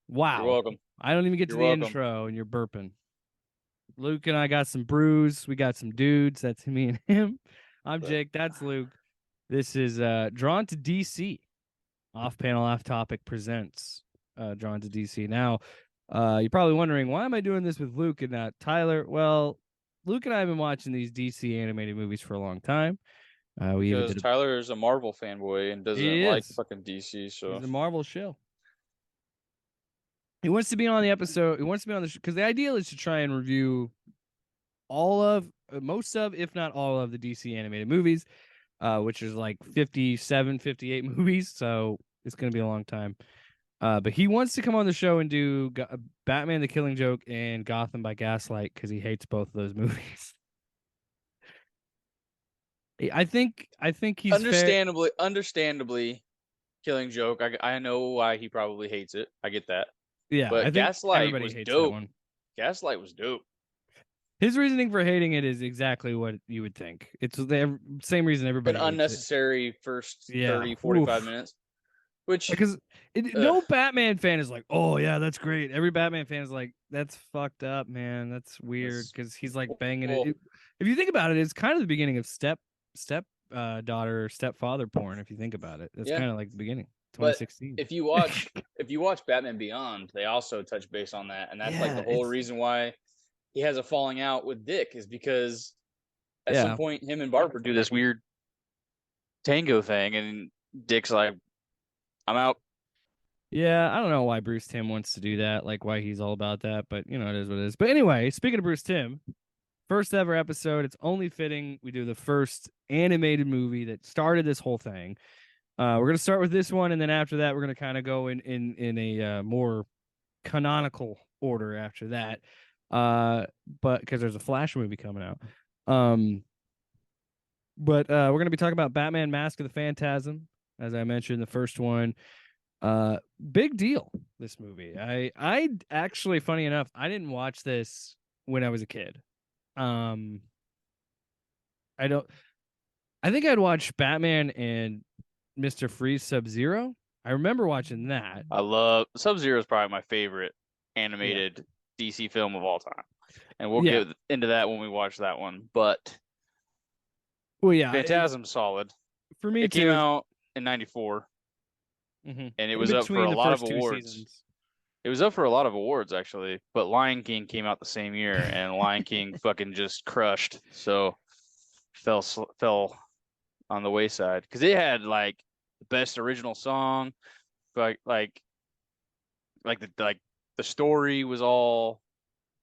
You're Wow. welcome. I don't even get to You're the welcome. intro and you're burping. Luke and I got some brews. We got some dudes. That's me and him. I'm Jake. That's Luke. This is Drawn to DC. Off panel, off topic presents Drawn to DC. Now, you're probably wondering, why am I doing this with Luke and not Tyler? Well, Luke and I have been watching these DC animated movies for a long time. We even Because did a. Tyler is a Marvel fanboy and doesn't He like is. fucking DC, so He's a Marvel shill. He wants to be on the episode. He wants to be on the because the ideal is to try and review all of most of, if not all of the DC animated movies, which is like 57, 58 movies. So it's going to be a long time. But he wants to come on the show and do Batman the Killing Joke and Gotham by Gaslight because he hates both of those movies. I think he's fair. understandably, Killing Joke. I know why he probably hates it. I get that. Yeah, I But think Gaslight everybody was hates that dope. one. Gaslight was dope. His reasoning for hating it is exactly what you would think. It's the same reason An everybody hates it. unnecessary first Yeah. 30, 45 Oof. minutes. Which Because ugh, no Batman fan is like, oh yeah, that's great. Every Batman fan is like, that's fucked up, man. That's weird that's because he's like banging it. well, If you think about it, it's kind of the beginning of step daughter stepfather porn. If you think about it, that's yeah. kind of like the beginning, But 2016. if you watch Batman Beyond, they also touch base on that, and that's like the Yeah, whole reason why he has a falling out with Dick is because at some yeah, point him and Barbara do this weird tango thing, and Dick's like, "I'm out." yeah. I don't know why Bruce Timm wants to do that, like why he's all about that, but you know, it is what it is. But anyway, speaking of Bruce Timm, first ever episode. It's only fitting we do the first animated movie that started this whole thing. We're gonna start with this one, and then after that, we're gonna kind of go in a more canonical order after that. But because there's a Flash movie coming out. Um, but we're gonna be talking about Batman: Mask of the Phantasm, as I mentioned, the first one. Big deal. This movie. I actually, funny enough, I didn't watch this when I was a kid. Um, I don't. I think I'd watched Batman and Mr. Freeze Sub Zero. I remember watching that. I love Sub-Zero is probably my favorite Yeah. animated DC film of all time, and we'll Yeah. get into that when we watch that one. But Well, yeah. Phantasm's solid. For me It came too. out in '94, and it In was up for between a the lot of first two awards. seasons. It was up for a lot of awards actually, but Lion King came out the same year, and Lion King fucking just crushed. So fell on the wayside because it had like the best original song, like the story was all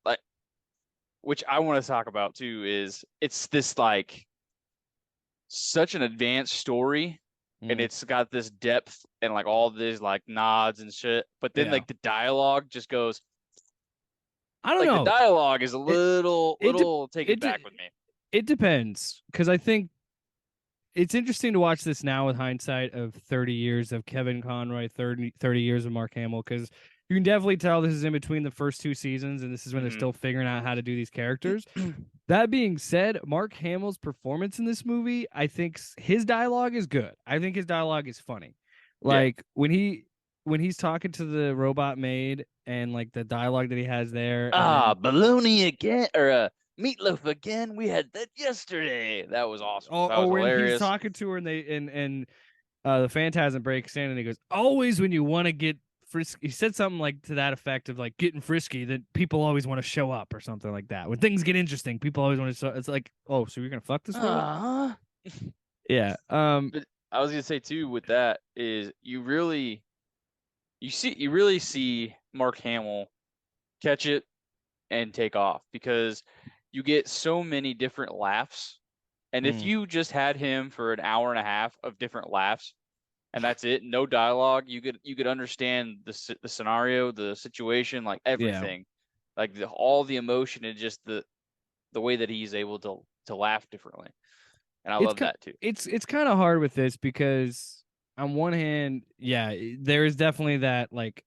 like, which I want to talk about too. Is it's this like such an advanced story, and Mm, it's got this depth and like all these like nods and shit, but then yeah. like the dialogue just goes I don't like the know. dialogue is a It little it de- taken it back de- with me. it depends because I think it's interesting to watch this now with hindsight of 30 years of Kevin Conroy, 30 years of Mark Hamill, because you can definitely tell this is in between the first two seasons, and this is when they're Hmm. still figuring out how to do these characters. That being said, Mark Hamill's performance in this movie, I think his dialogue is good. I think his dialogue is funny. Yeah. Like when he's talking to the robot maid and like the dialogue that he has there, and Ah, then bologna again or meatloaf again. We had that yesterday. That was awesome. That was when he's hilarious. talking to her and they and the Phantasm breaks in and he goes, always when you want to get frisky. He said something like to that effect of like getting frisky, that people always want to show up or something like that. When things get interesting, people always want to show. It's like, oh, so you're gonna fuck this robot? Ah. Yeah. But I was gonna say too with that is you really see Mark Hamill catch it and take off because you get so many different laughs. And if Mm, you just had him for an hour and a half of different laughs and that's it, no dialogue, you could understand the scenario, the situation, like yeah. everything, like all the emotion and just the way that he's able to laugh differently. And I It's love that too. it's kind of hard with this because on one hand, yeah, there is definitely that like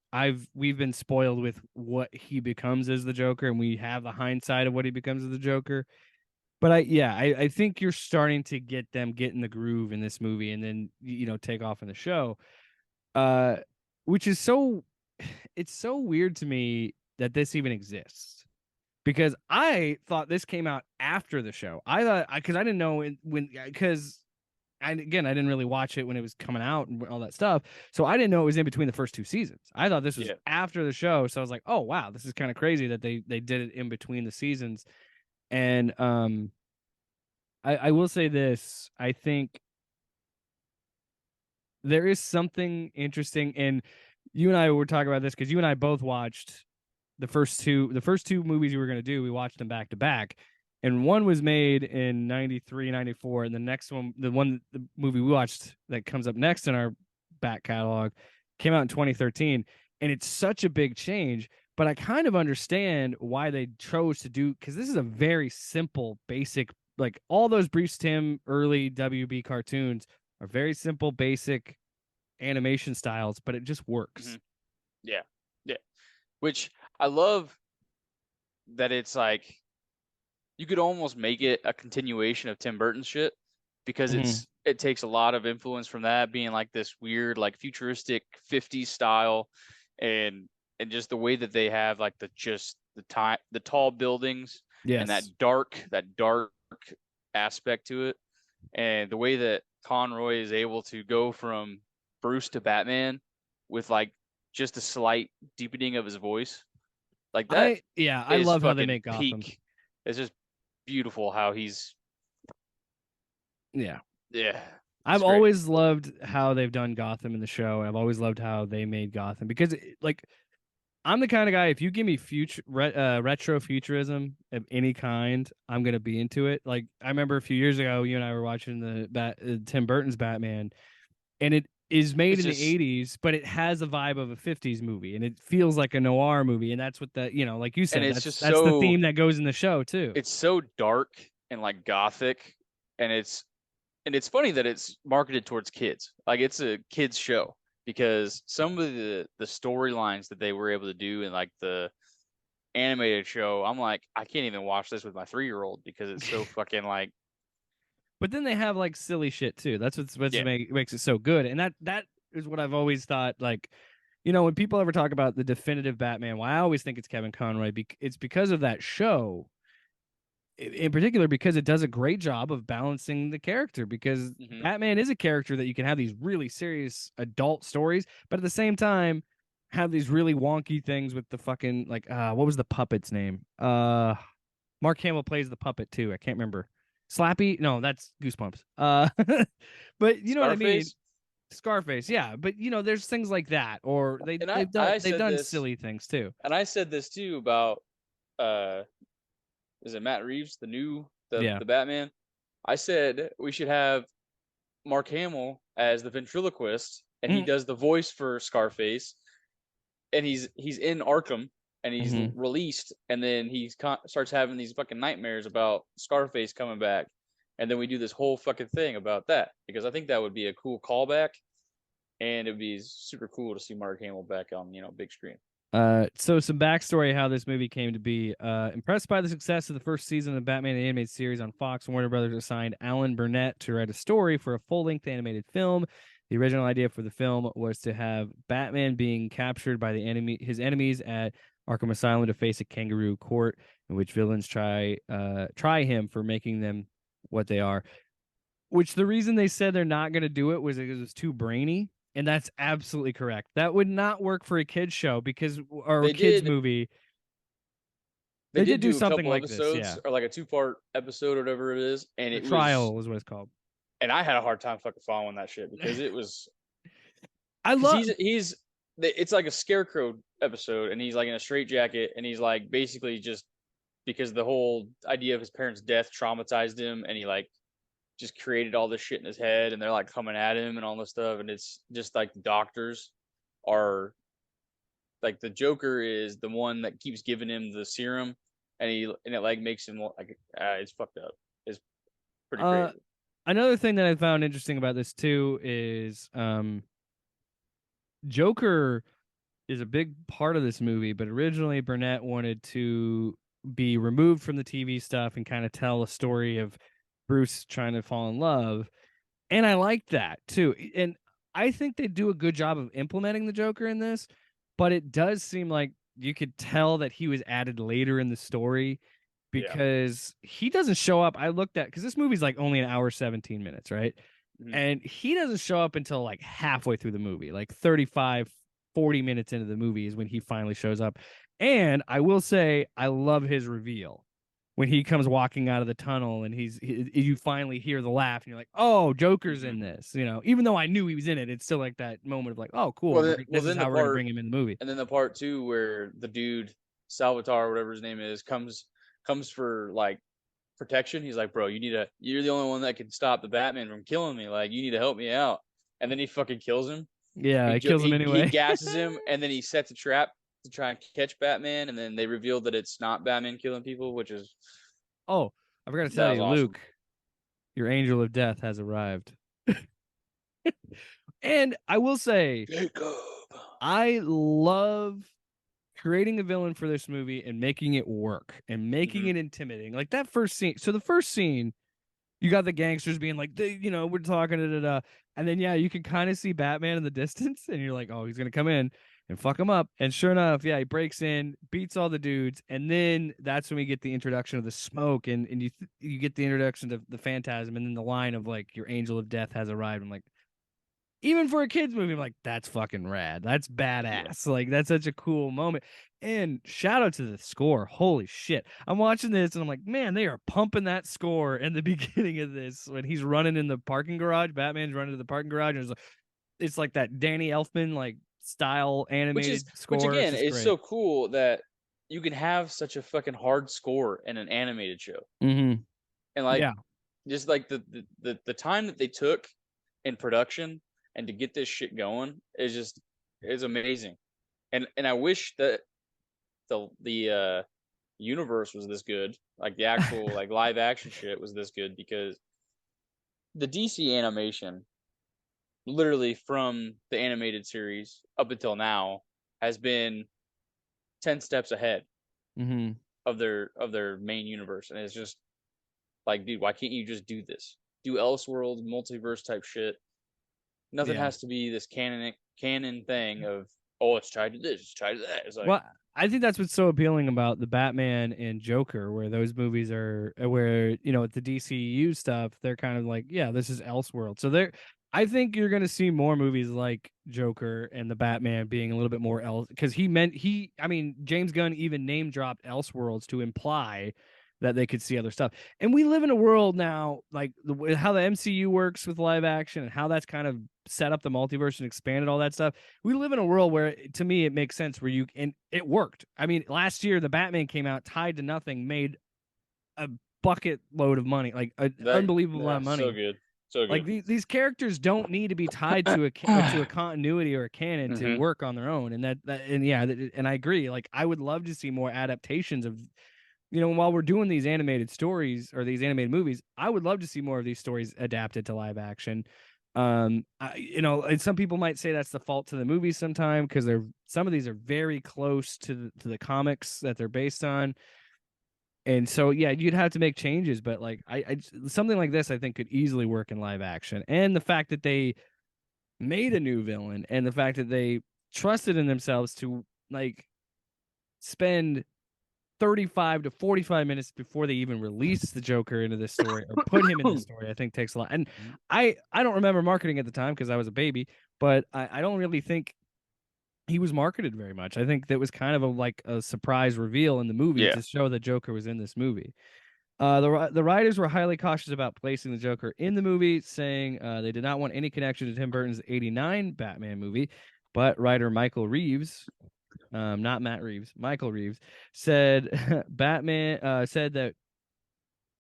we've been spoiled with what he becomes as the Joker, and we have the hindsight of what he becomes as the Joker. But I think you're starting to get in the groove in this movie, and then take off in the show, uh, which is so. it's so weird to me that this even exists because I thought this came out after the show. I thought because I didn't know when because I didn't really watch it when it was coming out and all that stuff, so I didn't know it was in between the first two seasons. I thought this was Yeah. after the show, so I was like, oh wow, this is kind of crazy that they did it in between the seasons. And I will say this, I think there is something interesting, and you and I were talking about this because you and I both watched the first two movies we were going to do. We watched them back to back, and one was made in 93, 94, and the next one, the movie we watched that comes up next in our back catalog, came out in 2013. And it's such a big change, but I kind of understand why they chose to do, because this is a very simple, basic, like all those Bruce Timm early WB cartoons are very simple, basic animation styles, but it just works. Yeah. Yeah. Which I love that it's like you could almost make it a continuation of Tim Burton's shit because Mhm. it takes a lot of influence from that being like this weird like futuristic 50s style and just the way that they have like the tall buildings and Yes. that dark aspect to it and the way that Conroy is able to go from Bruce to Batman with like just a slight deepening of his voice. Like that I is love how they fucking make Gotham. peak. It's just beautiful how he's Yeah. yeah, I've it's great. always loved how they've done Gotham in the show, and I've always loved how they made Gotham because, like, I'm the kind of guy. If you give me retro futurism of any kind, I'm gonna be into it. Like, I remember a few years ago, you and I were watching Tim Burton's Batman, and it is made It's in the just 80s, but it has a vibe of a 50s movie, and it feels like a noir movie, and that's what like you and said, that's the theme that goes in the show too. it's so dark and like gothic and it's funny that it's marketed towards kids. Like it's a kids show because some of the storylines that they were able to do in like the animated show, I'm like, I can't even watch this with my 3-year-old because it's so fucking like But then they have like silly shit too. That's what's yeah. makes it so good. And that is what I've always thought. Like, when people ever talk about the definitive Batman, why I always think it's Kevin Conroy. It's because of that show, in particular, because it does a great job of balancing the character. Because Hmm. Batman is a character that you can have these really serious adult stories, but at the same time, have these really wonky things with the fucking like what was the puppet's name? Mark Hamill plays the puppet too. I can't remember. Slappy? No, that's Goosebumps. But you know what I mean. Scarface. Scarface, yeah. But there's things like that, or And they've done silly things too. I said this too about uh is it Matt Reeves, the new Yeah. the Batman? I said we should have Mark Hamill as the ventriloquist, and he Mm-hmm. does the voice for Scarface, and he's in Arkham, and he's Mm-hmm. released, and then starts having these fucking nightmares about Scarface coming back, and then we do this whole fucking thing about that because I think that would be a cool callback, and it'd be super cool to see Mark Hamill back on big screen. So some backstory how this movie came to be. Impressed by the success of the first season of the Batman animated series on Fox, Warner Brothers assigned Alan Burnett to write a story for a full-length animated film. The original idea for the film was to have Batman being captured by his enemies at Arkham Asylum to face a kangaroo court in which villains try him for making them what they are. Which the reason they said they're not going to do it was because it was too brainy, and that's absolutely correct. That would not work for a kids show or a They kids did movie. they They did did do do a something couple like this, episodes yeah. or like a 2-part episode or whatever it is, and The it was, trial is what it's called. and I had a hard time fucking following that shit because it was I because love it's like a scarecrow episode, and he's like in a straitjacket, and he's like basically just because the whole idea of his parents' death traumatized him, and he like just created all this shit in his head, and they're like coming at him and all this stuff, and it's just like the doctors are like the Joker is the one that keeps giving him the serum, and it like makes him like it's fucked up. It's pretty uh crazy. another thing that I found interesting about this too is Joker is a big part of this movie, but originally Burnett wanted to be removed from the TV stuff and kind of tell a story of Bruce trying to fall in love. And I like that too. And I think they do a good job of implementing the Joker in this. but it does seem like you could tell that he was added later in the story Yeah. because he doesn't show up. I looked at because this movie's like only an hour 17 minutes, right? Mhm. And he doesn't show up until like halfway through the movie, like 35, 40 minutes into the movie is when he finally shows up. And I will say, I love his reveal when he comes walking out of the tunnel and you finally hear the laugh and you're like, oh, Joker's in Mhm. this. Even though I knew he was in it, it's still like that moment of like, oh, cool. Well, This is then the how we're going to part, bring him in the movie. and then the part two where the dude Salvatore, whatever his name is, comes for like protection. He's like, bro, you're the only one that can stop the Batman from killing me. Like, you need to help me out. And then he fucking kills him. Yeah, He it kills him he anyway. gasses him, and then he sets a trap to try and catch Batman. And then they reveal that it's not Batman killing people, which is Oh, I forgot to tell that was you, awesome. Luke, your angel of death has arrived. And I will say, Jacob. I love creating a villain for this movie and making it work and making Mm-hmm. it intimidating. Like that first scene. So the first scene, you got the gangsters being like, we're talking, da, da, da. And then, yeah, you can kind of see Batman in the distance, and you're like, oh, he's going to come in and fuck him up. And sure enough, yeah, he breaks in, beats all the dudes. And then that's when we get the introduction of the smoke, and you get the introduction of the Phantasm, and then the line of like, your angel of death has arrived. I'm like, even for a kids movie, I'm like, that's fucking rad. That's Yeah. badass. Like, that's such a cool moment. And shout out to the score. Holy shit. I'm watching this and I'm like, man, they are pumping that score in the beginning of this when he's running in the parking garage. Batman's running to the parking garage. And it's like that Danny Elfman, like style animated Which score. It's again just is great. so cool that you can have such a fucking hard score in an animated show. Mm-hmm. And like Yeah. just like the time that they took in production and to get this shit going is amazing. And I wish that the universe was this good, like the actual like live action shit was this good, because the DC animation, literally from the animated series up until now, has been 10 steps ahead Mm-hmm. of their main universe. And it's just like, dude, why can't you just do this? Do Elseworld multiverse type shit. Nothing Yeah. has to be this canon thing of, oh, it's tied to this, it's tied to that. It's like, Well, I think that's what's so appealing about the Batman and Joker, where those movies are, where with the DCU stuff, they're kind of like, yeah, this is Elseworld. So I think you're gonna see more movies like Joker and the Batman being a little bit more else, because I mean, James Gunn even name dropped Elseworlds to imply that they could see other stuff. And we live in a world now, like how the MCU works with live action and how that's kind of set up the multiverse and expanded all that stuff. We live in a world where, to me, it makes sense where and it worked. I mean, last year the Batman came out tied to nothing, made a bucket load of money, like an that, unbelievable amount yeah, of so money. good. So Like good. these characters don't need to be tied to a continuity or a canon to Mm-hmm. work on their own, and and yeah, and I agree. Like I would love to see more adaptations of, while we're doing these animated stories or these animated movies, I would love to see more of these stories adapted to live action. And some people might say that's the fault to the movies sometime, because some of these are very close to the comics that they're based on. And so, yeah, you'd have to make changes, but like something like this, I think could easily work in live action. And the fact that they made a new villain, and the fact that they trusted in themselves to like spend 35 to 45 minutes before they even release the Joker into this story or put him in this story, I think takes a lot. And I don't remember marketing at the time because I was a baby, but I don't really think he was marketed very much. I think that was kind of like a surprise reveal in the movie Yeah. to show that Joker was in this movie. The writers were highly cautious about placing the Joker in the movie, saying they did not want any connection to Tim Burton's '89 Batman movie. But writer Michael Reeves, not Matt Reeves, Michael Reeves, said Batman said that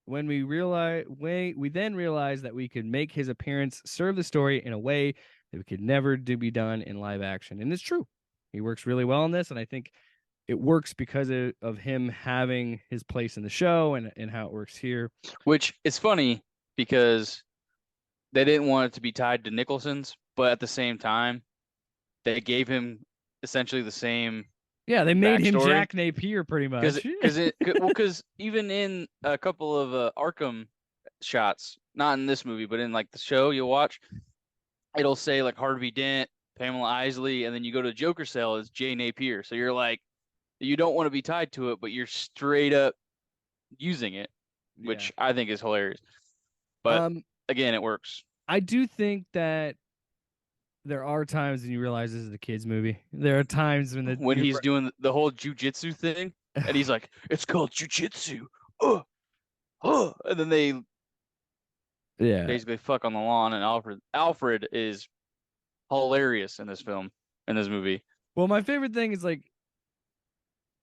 when we then realized that we could make his appearance serve the story in a way that we could never do be done in live action. And it's true. He works really well in this, and I think it works because of him having his place in the show and how it works here. Which is funny because they didn't want it to be tied to Nicholson's, but at the same time, they gave him essentially the same Yeah, they made him backstory. Jack Napier pretty Because much. because even in a couple of Arkham shots, not in this movie, but in like the show you'll watch, it'll say like Harvey Dent Pamela Isley, and then you go to the Joker cell as Jay Napier. So you're like, you don't want to be tied to it, but you're straight up using it, Yeah. which I think is hilarious. But Um, again, it works. I do think that there are times when you realize this is a kids movie. There are times when When he's doing the whole jujitsu thing, and he's like, "It's called jujitsu," and then they yeah. basically fuck on the lawn. And Alfred is hilarious in this film, in this movie. Well, my favorite thing is like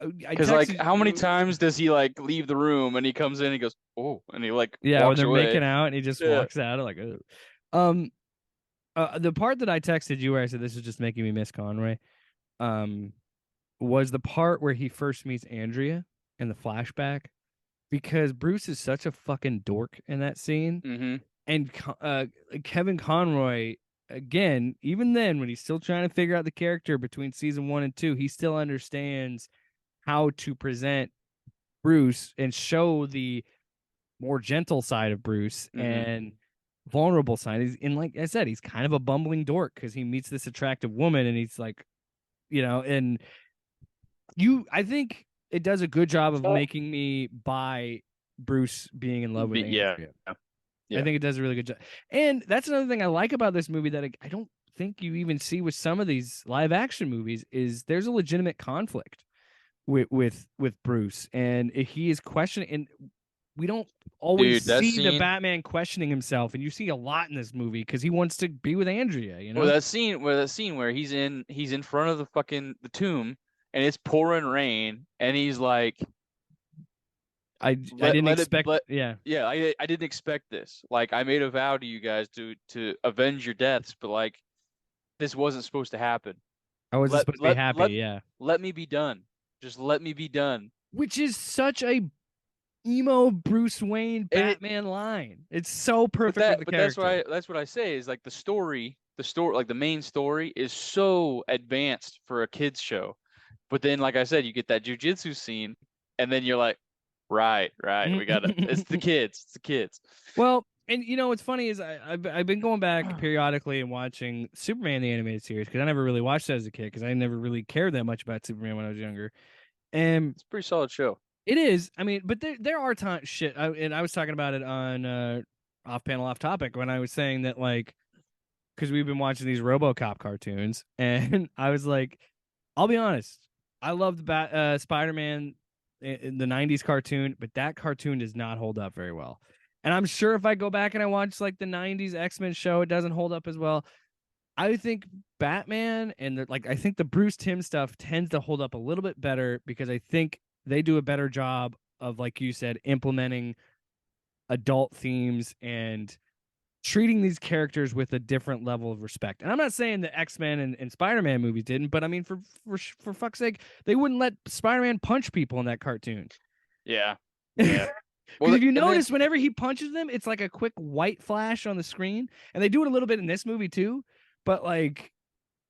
I Because like, texted how many you. times does he like leave the room and he comes in, and he goes, "Oh," and he like Yeah, when walks they're away. making out and he just Yeah. walks out like, ugh. Um, the part that I texted you where I said this is just making me miss Conroy, um, was the part where he first meets Andrea in the flashback because Bruce is such a fucking dork in that scene, Mm-hmm. and Kevin Conroy again, even then when he's still trying to figure out the character between season 1 and 2, he still understands how to present Bruce and show the more gentle side of Bruce Mm-hmm. and vulnerable side. And like I said, he's kind of a bumbling dork because he meets this attractive woman and he's like, and I think it does a good job of making me buy Bruce being in love with Yeah. Andrea. I Yeah. think it does a really good job. And that's another thing I like about this movie that I don't think you even see with some of these live action movies is there's a legitimate conflict with Bruce, and he is questioning, and we don't always Dude, that see the scene. Batman questioning himself, and you see a lot in this movie because he wants to be with Andrea, you know? That scene where he's in front of the fucking the tomb, and it's pouring rain, and he's like, I didn't let it expect, let yeah, yeah, I didn't expect this. Like, I made a vow to you guys to avenge your deaths, but like, this wasn't supposed to happen. I wasn't Let supposed to be let happy, let yeah. let me be done. Just let me be done. Which is such a emo Bruce Wayne And it Batman line. It's so perfect for the but that's character. why that's what I say is like the story, like the main story is so advanced for a kids show. But then, like I said, you get that jujitsu scene, and then you're like, right, we got it. It's the kids. It's the kids. Well, and what's funny is I've been going back periodically and watching Superman the animated series because I never really watched that as a kid because I never really cared that much about Superman when I was younger. And It's a pretty solid show. it is, I mean, but there are times and I was talking about it on off panel off topic when I was saying that like because we've been watching these RoboCop cartoons and I was like, I'll be honest, I loved Spider-Man in the 90s cartoon, but that cartoon does not hold up very well. And I'm sure if I go back and I watch like the 90s X-Men show, it doesn't hold up as well. I think Batman and I think the Bruce Timm stuff tends to hold up a little bit better because I think they do a better job of, like you said, implementing adult themes and treating these characters with a different level of respect. And I'm not saying the X-Men and Spider-Man movies didn't, but I mean for fuck's sake, they wouldn't let Spider-Man punch people in that cartoon. Yeah, yeah. Because Well, if you and then notice, whenever he punches them, it's like a quick white flash on the screen, and they do it a little bit in this movie too. But like,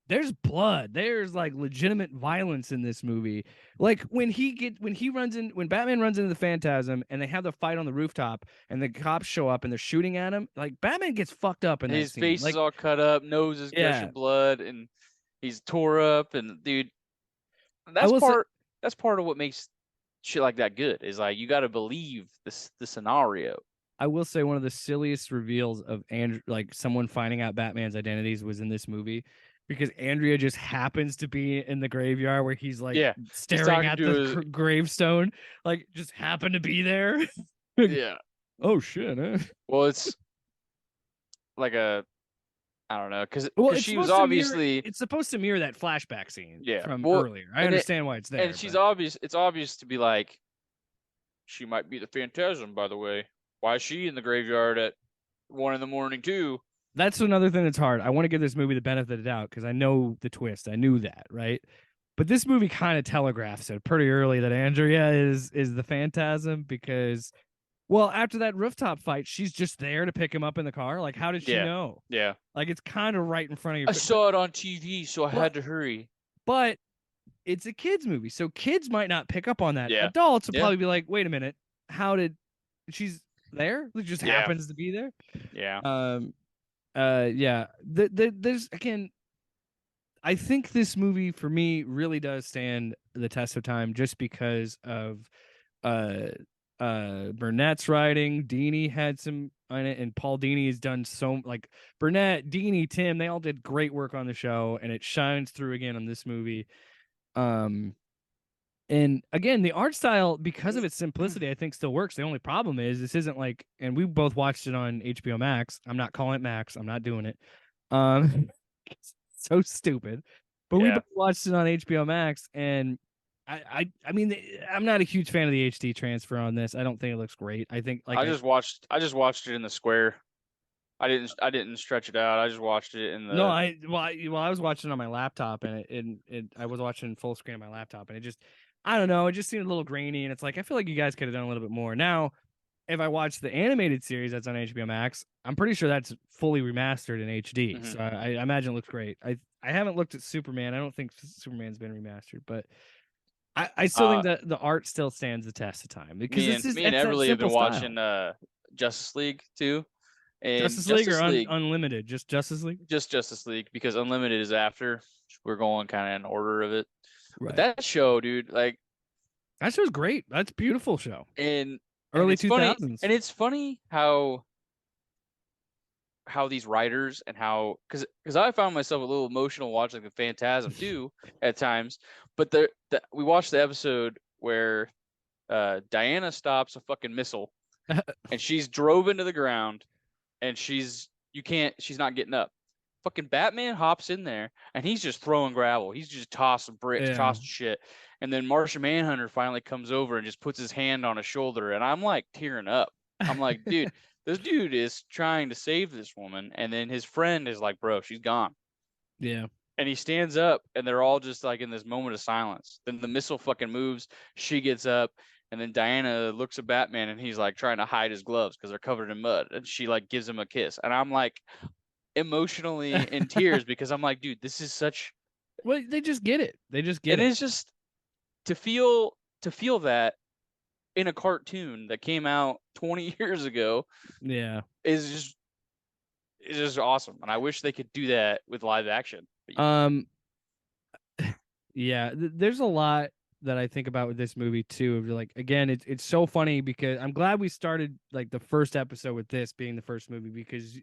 there's blood. There's like legitimate violence in this movie. Like when Batman runs into the Phantasm, and they have the fight on the rooftop, and the cops show up and they're shooting at him. Like Batman gets fucked up in that his scene. face is Like, all cut up, nose is yeah, gushing blood, and he's tore up. And dude, I that's will say. part that's part of what makes shit like that good. Is like, you got to believe the scenario. I will say one of the silliest reveals of Andrew, like someone finding out Batman's identities, was in this movie because Andrea just happens to be in the graveyard where he's like Yeah, he's staring talking at to the his gravestone, like just happened to be there. yeah. Oh shit! Huh? Well, it's like a I don't know, Well, because it's she was supposed to mirror. obviously It's supposed to mirror that flashback scene yeah. from Well, earlier. I and it understand why it's and there, she's but obvious. It's obvious to be like, she might be the Phantasm. By the way, why is she in the graveyard at 1 in the morning too? that's another thing that's hard. I want to give this movie the benefit of the doubt because I know the twist. I knew that, right? But this movie kind of telegraphs it pretty early that Andrea is the Phantasm because, well, after that rooftop fight, she's just there to pick him up in the car. Like, how did she Yeah, know? yeah. Like, it's kind of right in front of your I face. saw it on TV, so I But had to hurry. but it's a kids movie, so kids might not pick up on that. Yeah, Adults would yeah, probably be like, "Wait a minute, how did she's there? It just yeah, happens to be there." yeah. Yeah. There's again. I think this movie for me really does stand the test of time just because of uh Burnett's writing. Dini had some on it, and Paul Dini has done so like Burnett, Dini, Tim, they all did great work on the show, and it shines through again on this movie. Um and again, the art style, because of its simplicity, I think still works. The only problem is this isn't like, and we both watched it on HBO Max. I'm not calling it Max. I'm not doing it. So stupid. But we Yeah. both watched it on HBO Max, and I mean, I'm not a huge fan of the HD transfer on this. I don't think it looks great. I think like I just watched it in the square. I didn't stretch it out. I just watched it in no, the I was watching it on my laptop, and I was watching full screen on my laptop, and it just, I don't know, it just seemed a little grainy, and it's like I feel like you guys could have done a little bit more. Now, if I watch the animated series that's on HBO Max, I'm pretty sure that's fully remastered in HD. Mhm. So I imagine it looks great. I haven't looked at Superman. I don't think Superman's been remastered, but I still think uh that the art still stands the test of time because this is me and it's that Everly have simple been style. watching Justice League too. And Justice League or Justice League, Unlimited, just Justice League. just Justice League, because Unlimited is after. We're going kind of in order of it. But Right. that show, dude, like, That show's great. That's a beautiful show. and Early it's funny, 2000s. and it's funny how these writers and how because I found myself a little emotional watching the Phantasm too at times. But we watched the episode where Diana stops a fucking missile and she's drove into the ground and she's not getting up. Fucking Batman hops in there and he's just throwing gravel. He's just tossing bricks, Yeah. tossing shit. And then Martian Manhunter finally comes over and just puts his hand on his shoulder, and I'm like tearing up. I'm like, dude, this dude is trying to save this woman, and then his friend is like, bro, she's gone. Yeah. And he stands up, and they're all just like in this moment of silence. Then the missile fucking moves. She gets up, and then Diana looks at Batman, and he's like trying to hide his gloves because they're covered in mud. And she like gives him a kiss, and I'm like emotionally in tears because I'm like, dude, this is such. Well, they just get it. They just get And it. it's just to feel that in a cartoon that came out 20 years ago Yeah. is just awesome. And I wish they could do that with live action, but you can't. Um. Yeah. There's a lot that I think about with this movie too. Of like, again, it's so funny because I'm glad we started like the first episode with this being the first movie because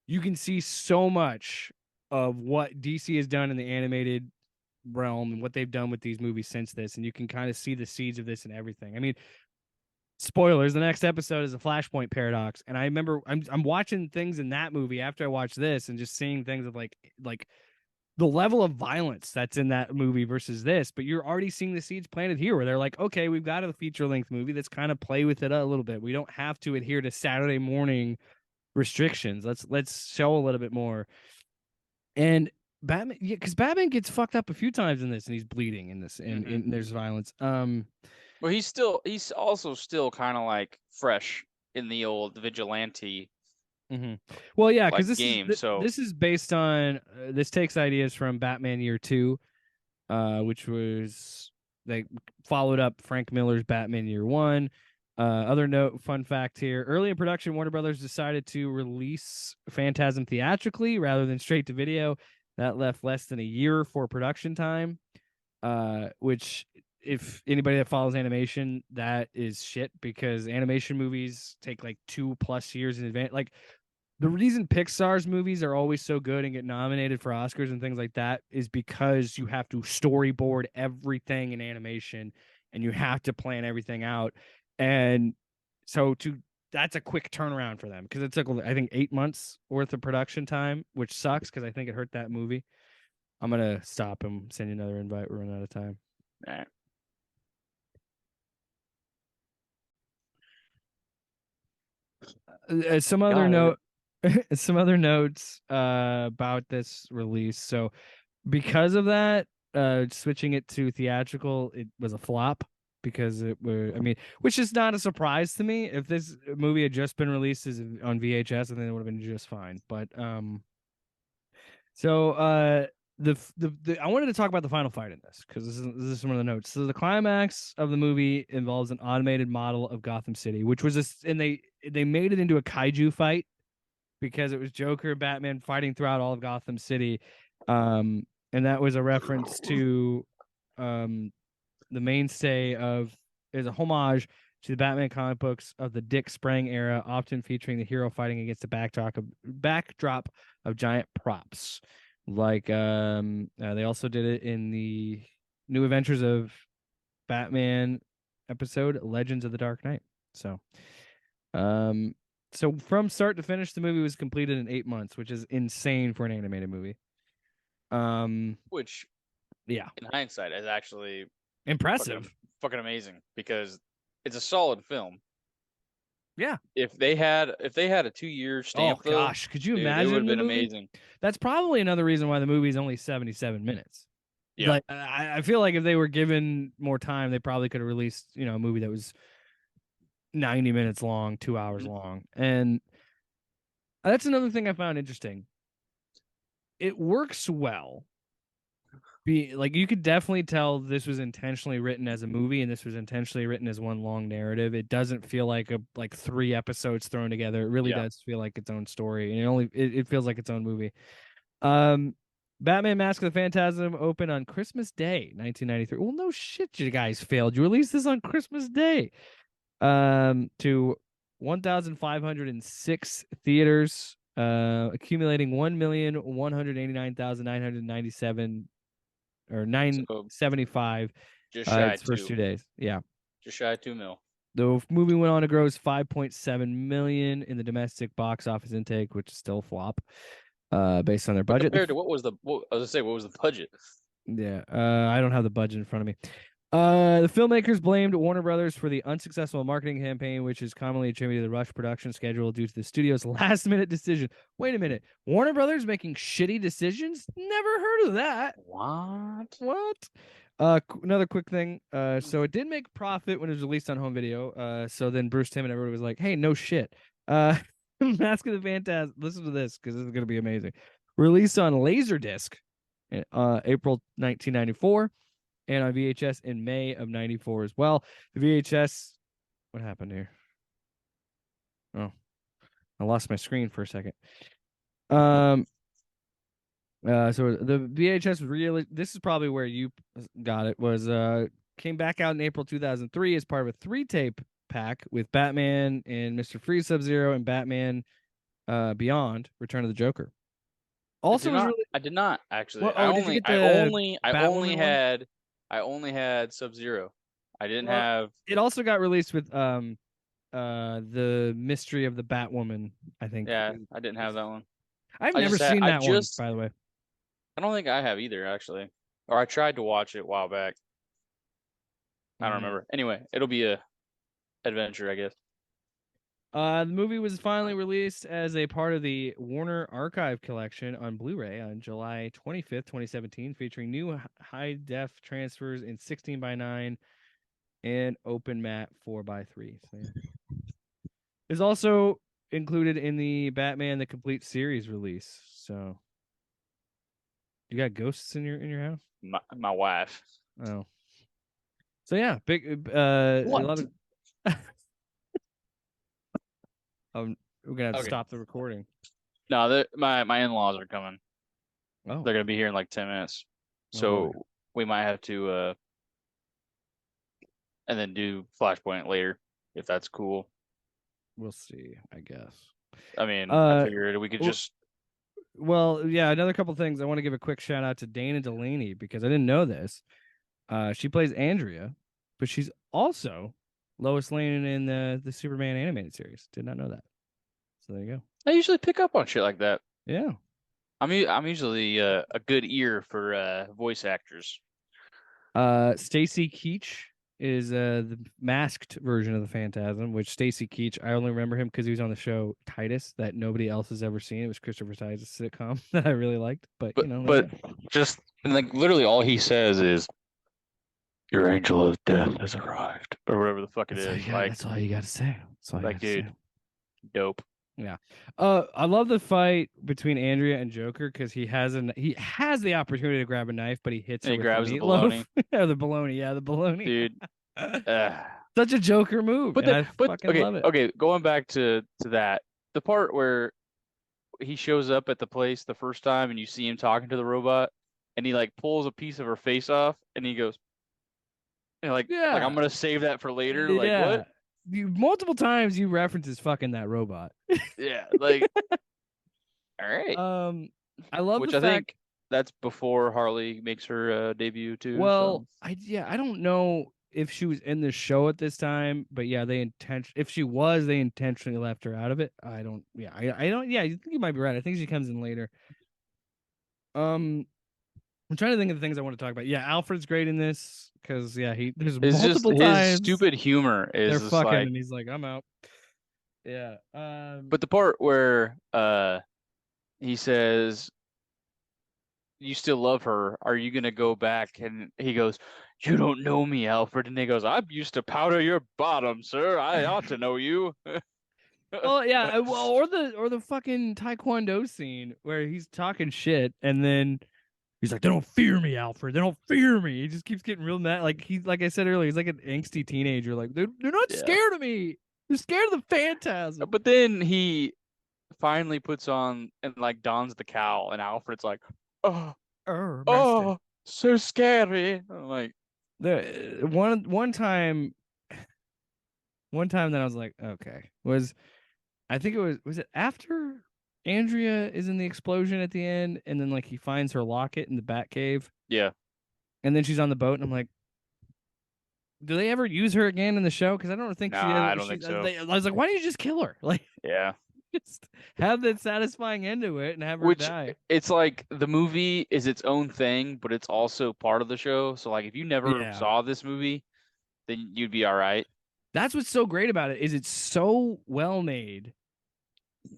you can see so much of what DC has done in the animated realm and what they've done with these movies since this, and you can kind of see the seeds of this and everything. I mean, spoilers, the next episode is a Flashpoint paradox, and I remember I'm watching things in that movie after I watched this and just seeing things of like the level of violence that's in that movie versus this, but you're already seeing the seeds planted here where they're like, okay, we've got a feature length movie that's kind of play with it a little bit. We don't have to adhere to Saturday morning restrictions. Let's show a little bit more. And Batman, yeah, because Batman gets fucked up a few times in this, and he's bleeding in this, Hmm. and there's violence. Well, he's also still kind of like fresh in the old vigilante Mhm. Well, yeah, because like game. So this is based on this takes ideas from Batman Year Two, which was they followed up Frank Miller's Batman Year One. Other note, fun fact here: early in production, Warner Brothers decided to release Phantasm theatrically rather than straight to video. That left less than a year for production time, which if anybody that follows animation, that is shit because animation movies take like 2+ years in advance. Like the reason Pixar's movies are always so good and get nominated for Oscars and things like that is because you have to storyboard everything in animation and you have to plan everything out. And so to that's a quick turnaround for them because it took I think 8 months worth of production time, which sucks because I think it hurt that movie. I'm gonna stop and send you another invite. We're running out of time. eh. Some other God, note, some other notes about this release. So because of that, switching it to theatrical, it was a flop because it were. I mean, which is not a surprise to me. If this movie had just been released as on VHS, I think it would have been just fine. But so the I wanted to talk about the final fight in this because this is one of the notes. So the climax of the movie involves an automated model of Gotham City, which was and they made it into a kaiju fight because it was Joker and Batman fighting throughout all of Gotham City. and that was a reference to the mainstay of is a homage to the Batman comic books of the Dick Sprang era, often featuring the hero fighting against the backdrop of giant props. Like they also did it in the New Adventures of Batman episode Legends of the Dark Knight. So um so from start to finish the movie was completed in 8 months, which is insane for an animated movie. Which Yeah, in hindsight is actually impressive. fucking amazing because it's a solid film. Yeah. If they had a 2-year Oh stamp though, gosh, could you dude, it would imagine have the been movie? amazing. That's probably another reason why the movie is only 77 minutes. Yeah. Like I feel like if they were given more time, they probably could have released, a movie that was 90 minutes long, 2 hours Mhm. long. And that's another thing I found interesting. It works well. Like you could definitely tell this was intentionally written as a movie and this was intentionally written as one long narrative. It doesn't feel like like 3 episodes thrown together. It really Yeah. does feel like its own story. And it feels like its own movie. Um Batman Mask of the Phantasm opened on Christmas Day, 1993. Well, no shit, you guys failed. You released this on Christmas Day. To 1,506 theaters, accumulating 1,189,997 or So 975 just shy its of first 2. 2 days. Yeah. Just shy of 2 mil. The movie went on to gross 5.7 million in the domestic box office intake, which is still a flop, based on their But budget. compared to what was the what, I was gonna say, what was the budget? Yeah, I don't have the budget in front of me. The filmmakers blamed Warner Brothers for the unsuccessful marketing campaign, which is commonly attributed to the rush production schedule due to the studio's last-minute decision. Wait a minute, Warner Brothers making shitty decisions? Never heard of that. What? What? Another quick thing. So it did make profit when it was released on home video. So then Bruce Timm and everybody was like, "Hey, no shit." Mask of the Phantasm. Listen to this because this is gonna be amazing. Released on Laserdisc, April 1994, and on VHS in May of 94 as well. The VHS. What happened here? Oh, I lost my screen for a second. So the VHS was really, this is probably where you got it, was came back out in April 2003 as part of a 3-tape pack with Batman and Mr. Freeze Sub-Zero and Batman Beyond Return of the Joker. Also was really I did not actually. well, oh, did you get the Batwoman one? I only had Sub-Zero. I didn't Well, have. it also got released with the Mystery of the Batwoman, I think. Yeah, I didn't have that one. I've I never just had. seen I that one, just. by the way. I don't think I have either actually. Or I tried to watch it a while back. I don't remember. Anyway, it'll be a adventure, I guess. The movie was finally released as a part of the Warner Archive Collection on Blu-ray on July 25th, 2017, featuring new high-def transfers in 16:9 and open matte 4:3. So, yeah. It's also included in the Batman the Complete Series release. So, you got ghosts in your house? My wife. Oh, so yeah, big What? a lot of. We're gonna have to stop the recording. No, my in-laws are coming. Oh, They're gonna be here in like 10 minutes, so we might have to and then do Flashpoint later if that's cool. We'll see, I guess. I mean, I figured we could just. Well, yeah, another couple things. I want to give a quick shout out to Dana Delaney because I didn't know this. She plays Andrea, but she's also Lois Lane in the Superman animated series. Did not know that. So there you go. I usually pick up on shit like that. Yeah. I'm usually a good ear for voice actors. Stacy Keach is the masked version of the Phantasm, which Stacy Keach, I only remember him because he was on the show Titus that nobody else has ever seen. It was Christopher Titus' sitcom that I really liked. But just like literally all he says is your angel of death has arrived, or whatever the fuck it is. That's all you got to say. That's all like, dude, dope. Yeah. I love the fight between Andrea and Joker because he has the opportunity to grab a knife, but he hits her with grabs the the bologna. or the bologna. Yeah, the bologna. Dude. Such a Joker move. But I fucking love it. Okay, going back to that, the part where he shows up at the place the first time and you see him talking to the robot. and he like pulls a piece of her face off, and he goes, like I'm Yeah. gonna save that for later. Like what? Yeah. You multiple times you references fucking that robot. Yeah, like all right. I love the Which I fact. think that's before Harley makes her debut too. Well, So I don't know if she was in the show at this time, but yeah, if she was, they intentionally left her out of it. I don't yeah, I don't yeah, you think you might be right. I think she comes in later. Um I'm trying to think of the things I want to talk about. Yeah, Alfred's great in this because yeah, there's it's just multiple his times stupid humor they're is just fucking like. and he's like, I'm out. Yeah. But the part where he says, "You still love her? Are you gonna go back?" And he goes, "You don't know me, Alfred." And he goes, "I'm used to powder your bottom, sir. I ought to know you." Well, yeah, well, or the fucking taekwondo scene where he's talking shit and then he's like, "They don't fear me, Alfred. They don't fear me." He just keeps getting real mad. Like I said earlier, he's like an angsty teenager. Like they're not Yeah. scared of me. They're scared of the phantasm. But then he finally puts on and like dons the cowl, and Alfred's like, "Oh, Master. oh, so scary." I'm like, The one time that I was like, okay, was I think it was it after Andrea is in the explosion at the end, and then like he finds her locket in the Bat Cave, yeah, and then she's on the boat, and I'm like, do they ever use her again in the show? Because I don't think she nah, I ever. don't think so. I was like, why don't you just kill her? Like, Yeah. just have that satisfying end to it and have her Which die. it's like the movie is its own thing, but it's also part of the show. So like if you never Yeah, saw this movie, then you'd be all right. that's what's so great about it is it's so well made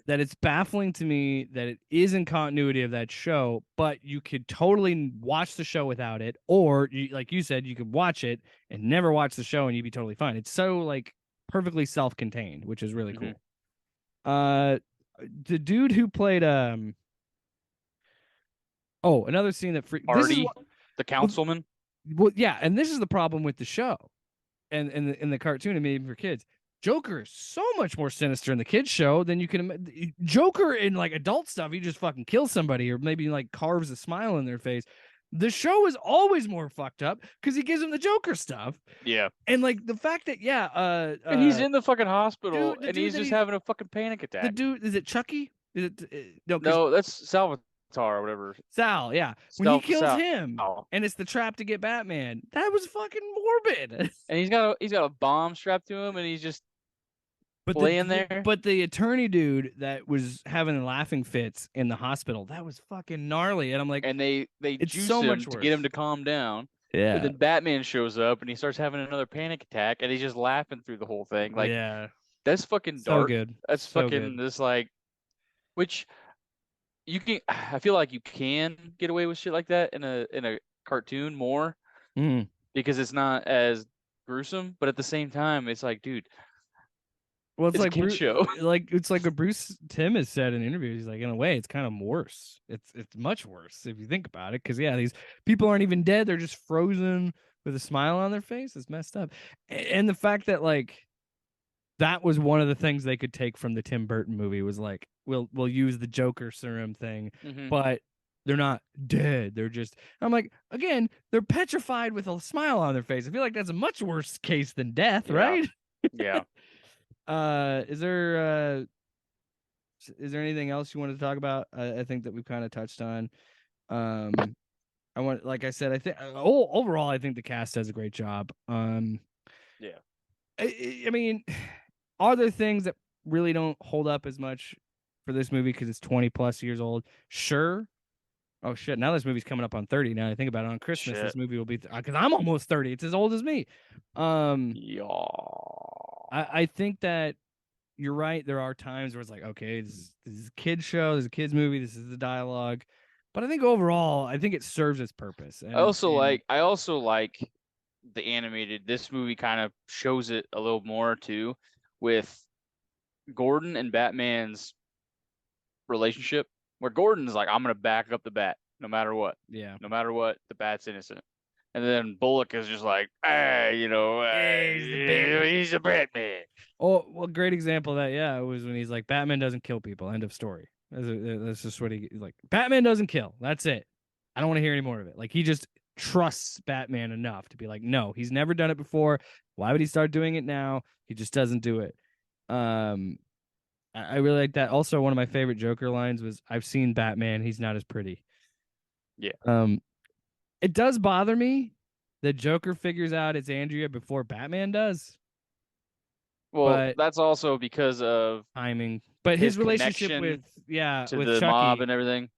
that it's baffling to me that it is in continuity of that show, but you could totally watch the show without it, or like you said, you could watch it and never watch the show and you'd be totally fine. It's so like perfectly self-contained, which is really Hmm. cool. Uh, the dude who played oh, another scene that this is Artie, what the well, councilman. yeah, and this is the problem with the show and in the cartoon and maybe for kids. Joker is so much more sinister in the kids show than you can imagine. Joker in like adult stuff, he just fucking kills somebody or maybe like carves a smile in their face. The show is always more fucked up because he gives them the Joker stuff. Yeah. And like the fact that And he's in the fucking hospital dude, the and dude he's that just he having a fucking panic the attack. dude is it Chucky? Is it no? Because No, that's Salvatore or whatever. Sal, yeah, when he kills Sal. him and it's the trap to get Batman, that was fucking morbid. And he's got a bomb strapped to him and he's just But laying there. the attorney dude that was having laughing fits in the hospital, that was fucking gnarly. And I'm like, And they it's juice so him much to get him worse. to calm down. And Yeah. then Batman shows up and he starts having another panic attack and he's just laughing through the whole thing. Like Yeah. that's fucking So dark. good. That's So fucking good. this like which you can I feel like you can get away with shit like that in a cartoon more Mm. because it's not as gruesome, but at the same time it's like, dude, Well, it's a kid show. It's like what Bruce Tim has said in interviews. He's like, in a way, it's kind of worse. It's much worse if you think about it. Because yeah, these people aren't even dead; they're just frozen with a smile on their face. It's messed up. And the fact that like that was one of the things they could take from the Tim Burton movie was like, we'll use the Joker serum thing, Hmm. but they're not dead. They're just. I'm like, again, they're petrified with a smile on their face. I feel like that's a much worse case than death, Yeah. right? Yeah. Uh, is there anything else you wanted to talk about? I think that we've kind of touched on. Um, I want, like I said, I think overall, I think the cast does a great job. Yeah. I mean, are there things that really don't hold up as much for this movie because it's 20 plus years old? Sure. Oh shit! Now this movie's coming up on 30. Now I think about it, on Christmas, Shit. this movie will be because I'm almost 30. It's as old as me. Um, Yeah. I think that you're right. There are times where it's like, okay, this is a kid's show, this is a kid's movie, this is the dialogue. But I think overall, I think it serves its purpose. I also like the animated. This movie kind of shows it a little more too with Gordon and Batman's relationship, where Gordon's like, I'm gonna back up the bat no matter what. Yeah. No matter what, the bat's innocent. And then Bullock is just like, hey, He's the Batman. he's a Batman. Oh, well, great example of that, yeah, was when he's like, Batman doesn't kill people. End of story. That's just what he like. Batman doesn't kill. That's it. I don't want to hear any more of it. Like he just trusts Batman enough to be like, no, he's never done it before. Why would he start doing it now? He just doesn't do it. Um, I really like that. Also, one of my favorite Joker lines was, "I've seen Batman. He's not as pretty." Yeah. Um, it does bother me that Joker figures out it's Andrea before Batman does, Well, but that's also because of timing. But his his relationship with connection to with the mob Chucky, and everything.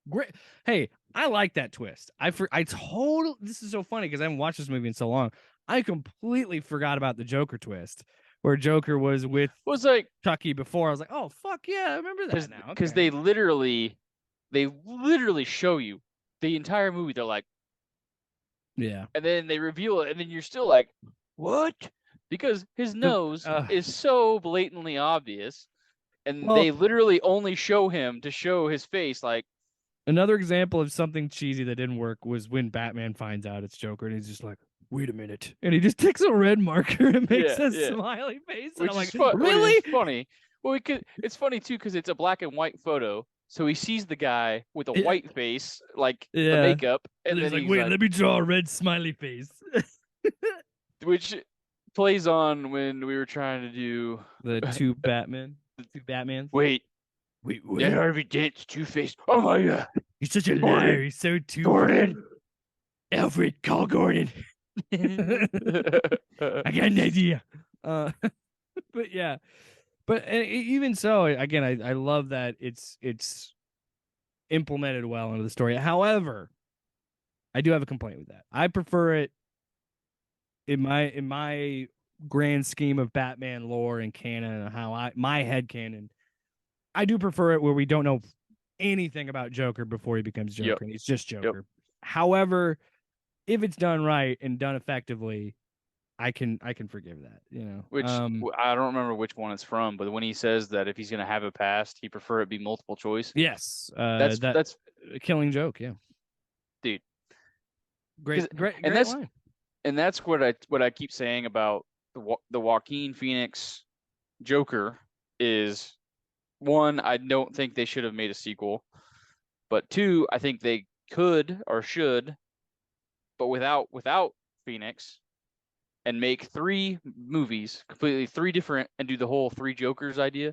great. Hey, I like that twist. I totally. This is so funny because I haven't watched this movie in so long. I completely forgot about the Joker twist, where Joker was with It was like Chucky before. I was like, oh fuck yeah, I remember that now. because Okay. they literally show you the entire movie. They're like, Yeah. and then they reveal it, and then you're still like, what? Because his The nose is so blatantly obvious, and well, they literally only show him to show his face. Like, another example of something cheesy that didn't work was when Batman finds out it's Joker and he's just like, wait a minute. And he just takes a red marker and makes yeah, a yeah, smiley face. And which I'm is like, fun, which is really? funny. Well, it's funny too because it's a black and white photo, so he sees the guy with a Yeah. white face, like the Yeah. makeup, And and he's then like, he's wait, like, let me draw a red smiley face. which plays on when we were trying to do. The two Batman. The two Batmans. Wait, Wait, Ned what? Harvey Dent's Two Face. Oh my god, He's such a liar. Gordon, He's so two. Gordon. Alfred, call Gordon. I got an idea. Uh, but yeah, but even so, again, I love that it's implemented well into the story. However, I do have a complaint with that. I prefer it in my grand scheme of Batman lore and canon and how I my head canon. I do prefer it where we don't know anything about Joker before he becomes Yep, Joker and he's just yep. Joker. However, if it's done right and done effectively, I can forgive that, you know. Which I don't remember which one it's from, but when he says that if he's gonna have a past, he prefer it be multiple choice. Yes, that That's Killing Joke, yeah. dude. And Great line. that's what I keep saying about the Joaquin Phoenix Joker is one, I don't think they should have made a sequel, but two, I think they could or should, but without Phoenix and make three movies completely three different and do the whole three Jokers idea,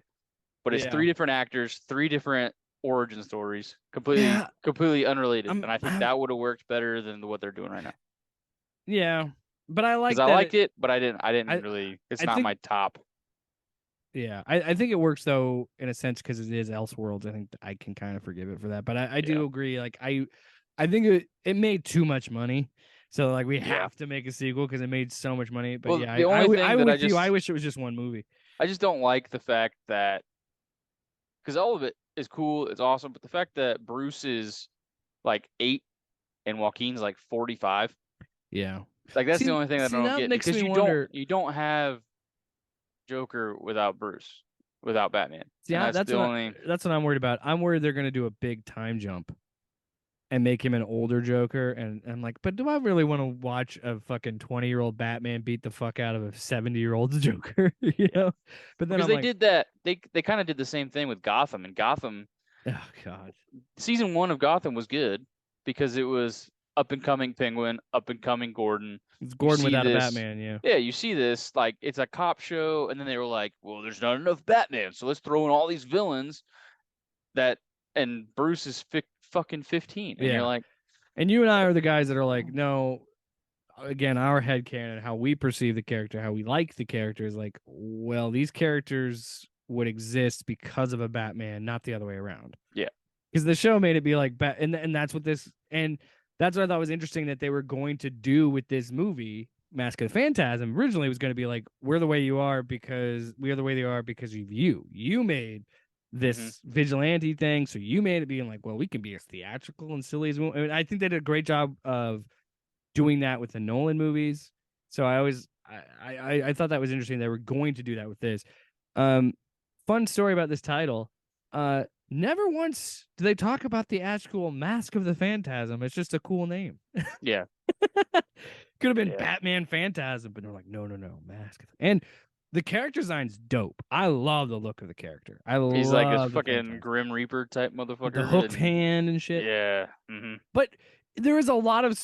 but it's Yeah. three different actors, three different origin stories, Yeah. completely unrelated, and I think I'm that would have worked better than what they're doing right now. yeah, but I like Because I that liked it, but I I didn't really. It's I not think my top. yeah, I think it works though in a sense because it is Elseworlds. I think I can kind of forgive it for that, but I do Yeah, agree. Like I think it made too much money, so like we yeah. have to make a sequel because it made so much money. But Well, yeah, the only thing I'm that with you. I wish it was just one movie. I just don't like the fact that because all of it is cool, it's awesome, but the fact that Bruce is like 8 and Joaquin's like 45, Yeah. like that's the only thing that I don't That get makes because me wonder. you don't have Joker without Bruce, without Batman, and Yeah, that's the only. that's what I'm worried about. I'm worried they're gonna do a big time jump and make him an older Joker. And I'm like, but do I really want to watch a fucking 20-year-old Batman beat the fuck out of a 70-year-old Joker? You know? But then Because I'm they like, did that, they kind of did the same thing with Gotham, and Gotham oh god. season 1 of Gotham was good because it was up and coming Penguin, up and coming Gordon. It's You Gordon see without a this, Batman, yeah. yeah, you see this like it's a cop show, and then they were like, well, there's not enough Batman, so let's throw in all these villains that, and Bruce is fucking 15, and you're Yeah. like, And you and I are the guys that are like, no, again, our head canon, how we perceive the character, how we like the character is like, well, these characters would exist because of a Batman, not the other way around. yeah, Because the show made it be like, and that's what this, and that's what I thought was interesting that they were going to do with this movie, Mask of the Phantasm. Originally, it was going to be like, we're the way you are because we are the way they are because of you. You made this vigilante thing, so you made it being like, well, we can be as theatrical and silly as we want. I mean, I think they did a great job of doing that with the Nolan movies. So I thought that was interesting. They were going to do that with this. Fun story about this title. Never once do they talk about the actual Mask of the Phantasm. It's just a cool name. yeah, Could have been yeah. Batman Phantasm, but they're like, no, Mask. And The character design's dope. I love the look of the character. I He's like a love the fucking Phantasm. Grim Reaper type With the motherfucker, hooked and hand and shit. yeah, But there is a lot of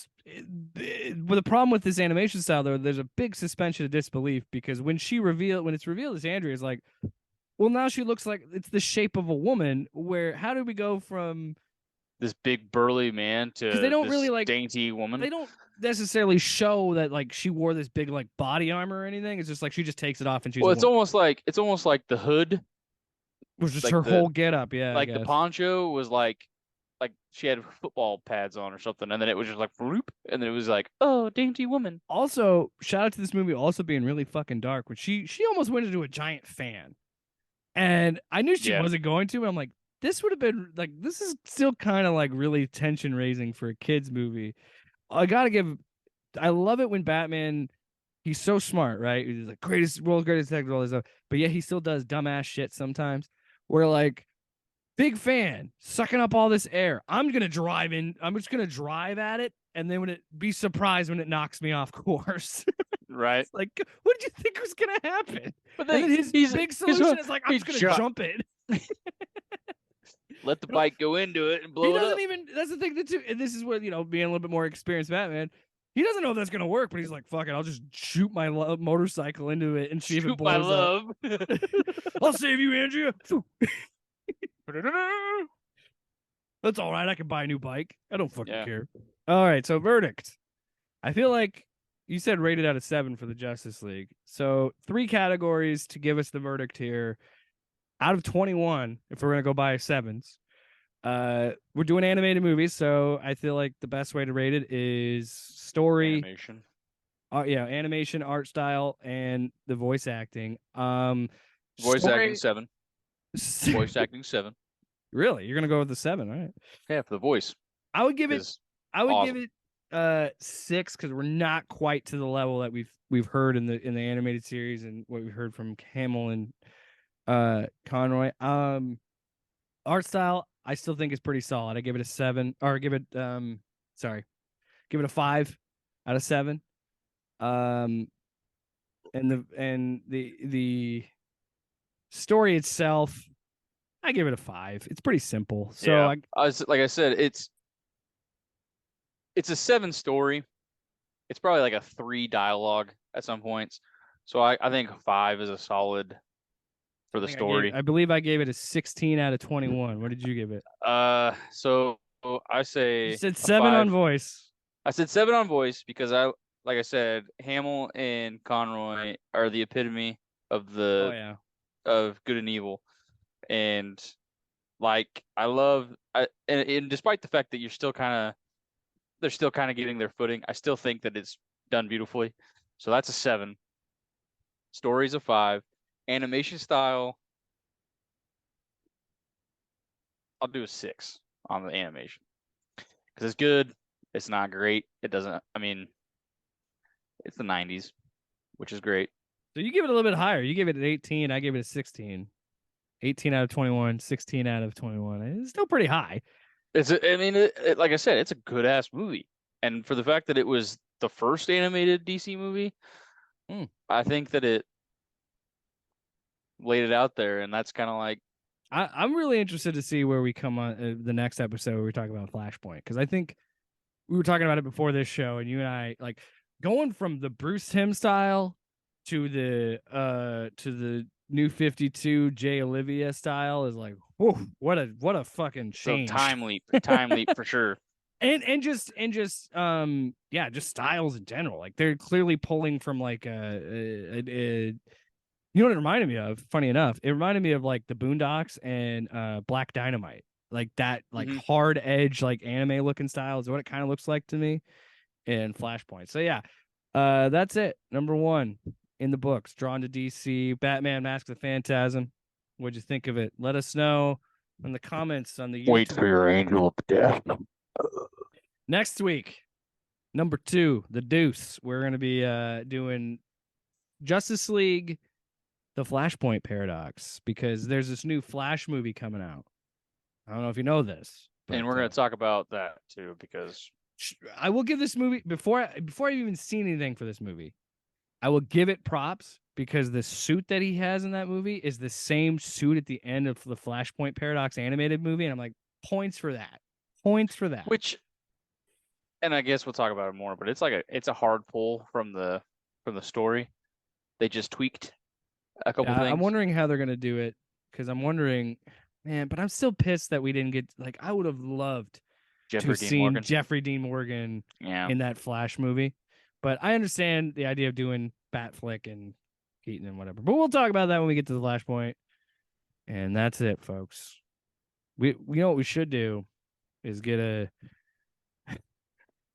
but the problem with this animation style though, there's a big suspension of disbelief because when it's revealed as Andrea, it's like, well, now she looks like it's the shape of a woman. Where how do we go from this big burly man because they to don't really this like dainty woman. they don't necessarily show that like she wore this big like body armor or anything. It's just like she just takes it off and she's Well, a woman. it's almost like the hood, It was just like her whole get up, yeah, I the guess. poncho was like she had football pads on or something, and then it was just like whoop, and then it was like, oh, dainty woman. Also, shout out to this movie also being really fucking dark. When she almost went into a giant fan. And I knew she Yeah, wasn't going to. But I'm like, this would have been like, this is still kind of like really tension raising for a kids movie. I love it when Batman, he's so smart, right? He's like world's greatest detective, all this stuff, but yet he still does dumbass shit sometimes. Where like, big fan, sucking up all this air. I'm just gonna drive at it, and then be surprised when it knocks me off course. right. It's like, what did you think was gonna happen? But And then then his big solution is like, I'm he just gonna ju- jump it. let the bike go into it and He blow it doesn't up. even. That's the thing that too. And this is where being a little bit more experienced Batman. He doesn't know if that's gonna work, but he's like, "Fuck it, I'll just shoot my motorcycle into it and see if it Shoot my blows up. love. I'll save you, Andrea. That's all right. I can buy a new bike. I don't fucking Yeah. care." All right, so verdict. I feel like you said rated out of 7 for the Justice League. So 3 categories to give us the verdict here. Out of 21, if we're gonna go by sevens. We're doing animated movies, so I feel like the best way to rate it is story, Animation. animation, art style, and the voice acting. Voice acting Story. 7. Voice acting 7. Really, you're gonna go with the 7, all right? Yeah, for the voice I would give it. is I would give awesome. it 6 because we're not quite to the level that we've heard in the animated series and what we heard from Hamill and Conroy. Art style, I still think is pretty solid. I give it a 7, or give it give it a 5 out of 7. And the story itself, I give it a 5. It's pretty simple. So Yeah. Like I said, it's a 7 story. It's probably like a 3 dialogue at some points. So I think 5 is a solid for the story. I believe I gave it a 16 out of 21. What did you give it? So I say You said a 7 on 5. voice. I said 7 on voice because like I said, Hamill and Conroy are the epitome of Oh yeah. of good and evil, and like and despite the fact that they're still kind of getting their footing, I still think that it's done beautifully. So that's a 7. Story's a 5. Animation style, I'll do a 6 on the animation because it's good. It's not great. It doesn't. I mean, it's the 90s, which is great. So you give it a little bit higher. You give it an 18. I gave it a 16. 18 out of 21, 16 out of 21. It's still pretty high. I mean, like I said, it's a good ass movie, and for the fact that it was the first animated DC movie, I think that it laid it out there, and that's kind of like I'm really interested to see where we come on the next episode where we talk about Flashpoint because I think we were talking about it before this show, and you and I like going from the Bruce Timm style to the New 52 Jay Olivia style is like, whoa, what a fucking change. so time leap for sure. And just yeah, just styles in general. Like they're clearly pulling from like you know what it reminded me of? Funny enough, it reminded me of like the Boondocks and Black Dynamite. Like that, like hard edge, like anime looking style is what it kind of looks like to me in Flashpoint. So yeah, that's it. Number 1 in the books, drawn to DC, Batman: Mask of the Phantasm. What'd you think of it? Let us know in the comments on the YouTube. Wait for your angel of death. Next week, number 2, The Deuce. We're going to be doing Justice League, The Flashpoint Paradox, because there's this new Flash movie coming out. I don't know if you know this. And we're going to talk about that too, because I will give this movie, before I've even seen anything for this movie, I will give it props because the suit that he has in that movie is the same suit at the end of the Flashpoint Paradox animated movie, and I'm like, points for that. Points for that. Which, and I guess we'll talk about it more, but it's a hard pull from the story. They just tweaked a couple I'm things. wondering how they're gonna do it because I'm wondering, man. But I'm still pissed that we didn't get like I would have loved to Jeffrey have Dean seen Morgan. Jeffrey Dean Morgan Yeah. in that Flash movie. But I understand the idea of doing Batflick and Keaton and whatever. But we'll talk about that when we get to the Flashpoint. And that's it, folks. We know what we should do is get a.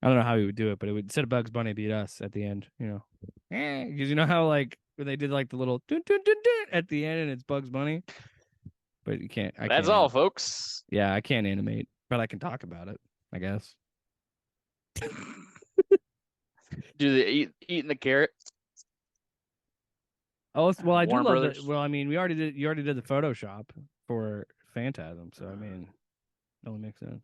I don't know how we would do it, but it would instead of Bugs Bunny beat us at the end, because you know how like when they did like the little dun, dun, dun, dun, at the end and it's Bugs Bunny, but you can't. That's all, folks. Yeah, I can't animate, but I can talk about it, I guess. Do they eating the carrot? Oh well, I do Warner love Brothers. that. Well, I mean, we already did. You already did the Photoshop for Phantasm, so I mean, it only makes sense.